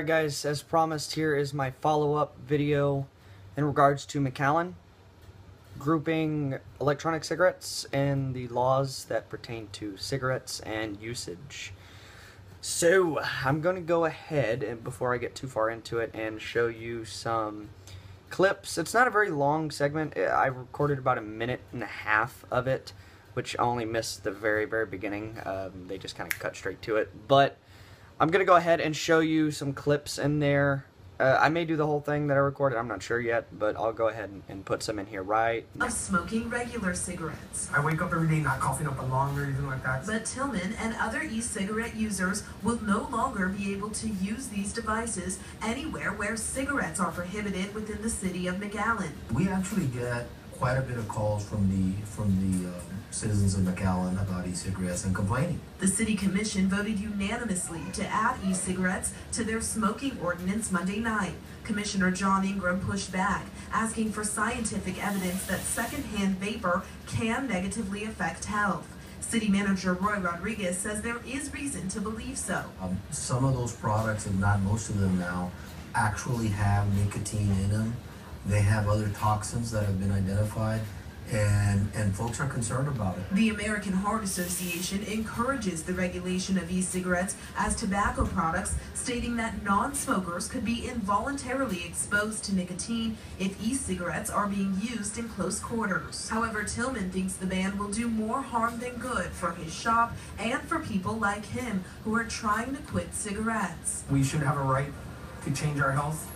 Alright guys, as promised, here is my follow-up video in regards to McAllen, grouping electronic cigarettes and the laws that pertain to cigarettes and usage. So, I'm going to go ahead, and before I get too far into it, and show you some clips. It's not a very long segment. I recorded about a minute and a half of it, which I only missed the very beginning. They just kind of cut straight to it. But I'm going to go ahead and show you some clips in there. I may do the whole thing that I recorded, I'm not sure yet, but I'll go ahead and put some in here right now. Of smoking regular cigarettes. I wake up every day not coughing up a lung or anything like that. But Tillman and other e-cigarette users will no longer be able to use these devices anywhere where cigarettes are prohibited within the city of McAllen. We actually get quite a bit of calls from the citizens of McAllen about e-cigarettes and complaining. The city commission voted unanimously to add e-cigarettes to their smoking ordinance Monday night. Commissioner John Ingram pushed back, asking for scientific evidence that secondhand vapor can negatively affect health. City Manager Roy Rodriguez says there is reason to believe so. Some of those products, if not most of them now, actually have nicotine in them. They have other toxins that have been identified, and folks are concerned about it. The American Heart Association encourages the regulation of e-cigarettes as tobacco products, stating that non-smokers could be involuntarily exposed to nicotine if e-cigarettes are being used in close quarters. However, Tillman thinks the ban will do more harm than good for his shop and for people like him who are trying to quit cigarettes. We should have a right to change our health,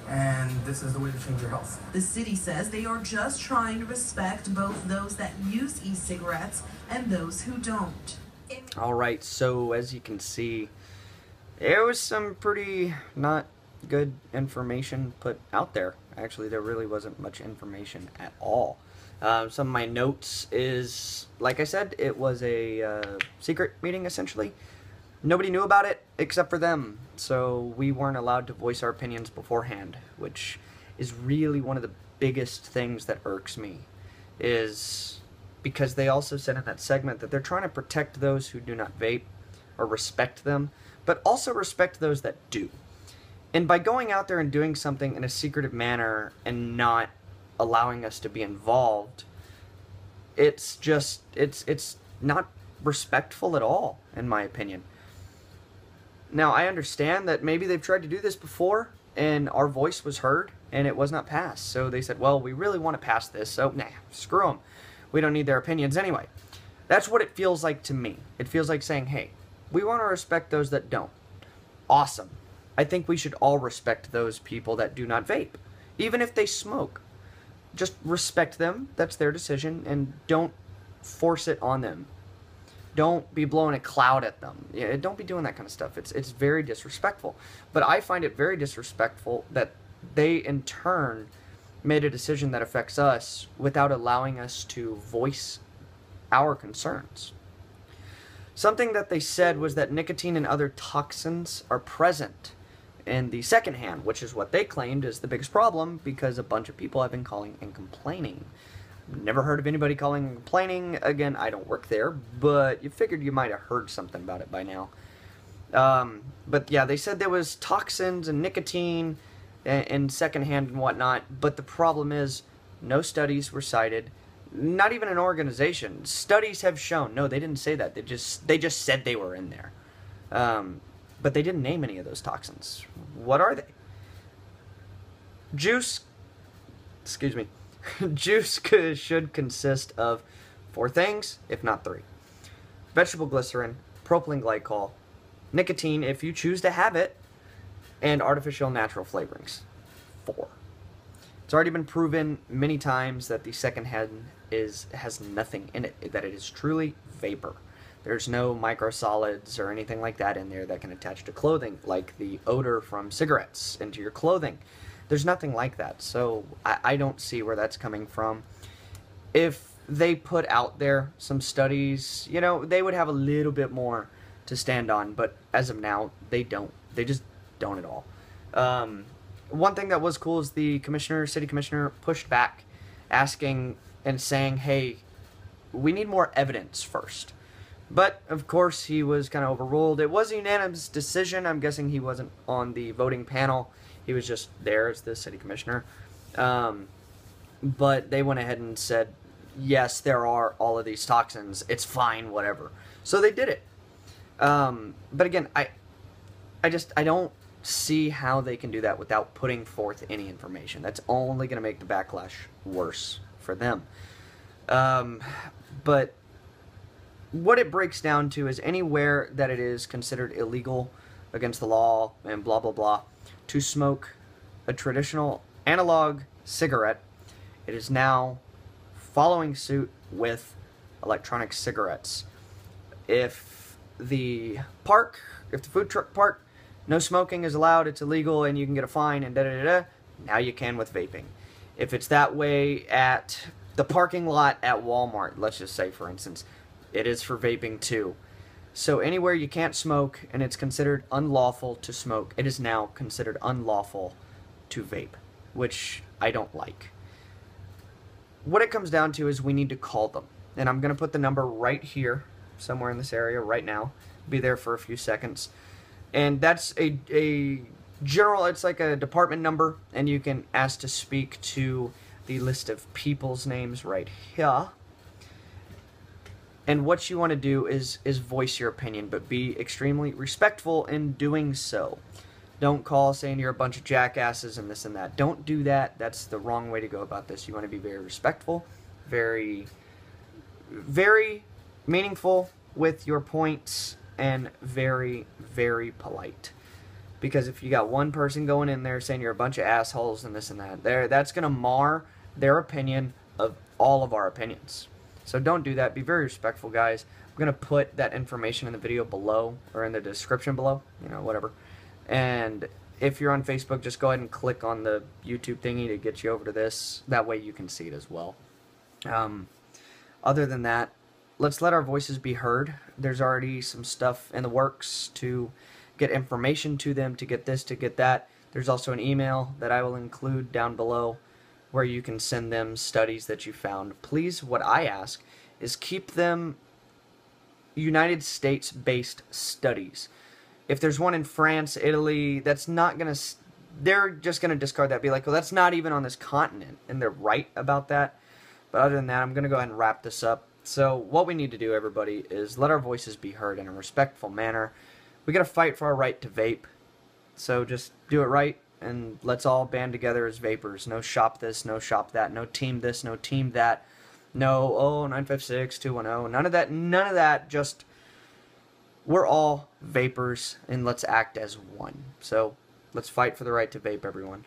and this is the way to change your health. The city says they are just trying to respect both those that use e-cigarettes and those who don't. Alright, so as you can see, there was some pretty not good information put out there. Actually, there really wasn't much information at all. Some of my notes is, like I said, it was a secret meeting essentially. Nobody knew about it except for them, so we weren't allowed to voice our opinions beforehand, which is really one of the biggest things that irks me, is because they also said in that segment that they're trying to protect those who do not vape, or respect them, but also respect those that do. And by going out there and doing something in a secretive manner and not allowing us to be involved, it's just, it's not respectful at all, in my opinion. Now, I understand that maybe they've tried to do this before, and our voice was heard, and it was not passed. So they said, well, we really want to pass this, so nah, screw them. We don't need their opinions anyway. That's what it feels like to me. It feels like saying, hey, we want to respect those that don't. Awesome. I think we should all respect those people that do not vape, even if they smoke. Just respect them, that's their decision, and don't force it on them. Don't be blowing a cloud at them. Yeah, don't be doing that kind of stuff. It's very disrespectful. But I find it very disrespectful that they, in turn, made a decision that affects us without allowing us to voice our concerns. Something that they said was that nicotine and other toxins are present in the secondhand, which is what they claimed is the biggest problem because a bunch of people have been calling and complaining. Never heard of anybody calling and complaining. Again, I don't work there, but you figured you might have heard something about it by now. But yeah, they said there was toxins and nicotine and secondhand and whatnot, but the problem is no studies were cited, not even an organization. Studies have shown, no, they didn't say that, they just said they were in there. But they didn't name any of those toxins. What are they? Juice should consist of 4 things, if not 3. Vegetable glycerin, propylene glycol, nicotine if you choose to have it, and artificial natural flavorings. 4. It's already been proven many times that the secondhand has nothing in it, that it is truly vapor. There's no microsolids or anything like that in there that can attach to clothing, like the odor from cigarettes into your clothing. There's nothing like that, so I don't see where that's coming from. If they put out there some studies, you know, they would have a little bit more to stand on, but as of now, they don't. They just don't at all. One thing that was cool is the city commissioner pushed back, asking and saying, hey, we need more evidence first. But, of course, he was kind of overruled. It was a unanimous decision. I'm guessing he wasn't on the voting panel. He was just there as the city commissioner. But they went ahead and said, yes, there are all of these toxins. It's fine, whatever. So they did it. But again, I don't see how they can do that without putting forth any information. That's only going to make the backlash worse for them. But what it breaks down to is anywhere that it is considered illegal against the law and blah, blah, blah, to smoke a traditional analog cigarette, it is now following suit with electronic cigarettes. If the food truck park, no smoking is allowed, it's illegal, and you can get a fine, and da-da-da-da, now you can with vaping. If it's that way at the parking lot at Walmart, let's just say, for instance, it is for vaping too. So anywhere you can't smoke and it's considered unlawful to smoke, it is now considered unlawful to vape, which I don't like. What it comes down to is we need to call them. And I'm going to put the number right here, somewhere in this area right now. Be there for a few seconds. And that's a general, it's like a department number, and you can ask to speak to the list of people's names right here. And what you want to do is voice your opinion, but be extremely respectful in doing so. Don't call saying you're a bunch of jackasses and this and that. Don't do that. That's the wrong way to go about this. You want to be very respectful, very, very meaningful with your points, and very, very polite. Because if you got one person going in there saying you're a bunch of assholes and this and that, that's going to mar their opinion of all of our opinions. So don't do that. Be very respectful, guys. I'm going to put that information in the video below, or in the description below, whatever. And if you're on Facebook, just go ahead and click on the YouTube thingy to get you over to this. That way you can see it as well. Other than that, let's let our voices be heard. There's already some stuff in the works to get information to them, to get this, to get that. There's also an email that I will include down below where you can send them studies that you found. Please, what I ask is keep them United States-based studies. If there's one in France, Italy, that's not going to... They're just going to discard that. Be like, well, that's not even on this continent. And they're right about that. But other than that, I'm going to go ahead and wrap this up. So what we need to do, everybody, is let our voices be heard in a respectful manner. We got to fight for our right to vape. So just do it right, and let's all band together as vapors. No shop this, no shop that, no team this, no team that. No, 956, 210, none of that, just we're all vapors, and let's act as one. So let's fight for the right to vape, everyone.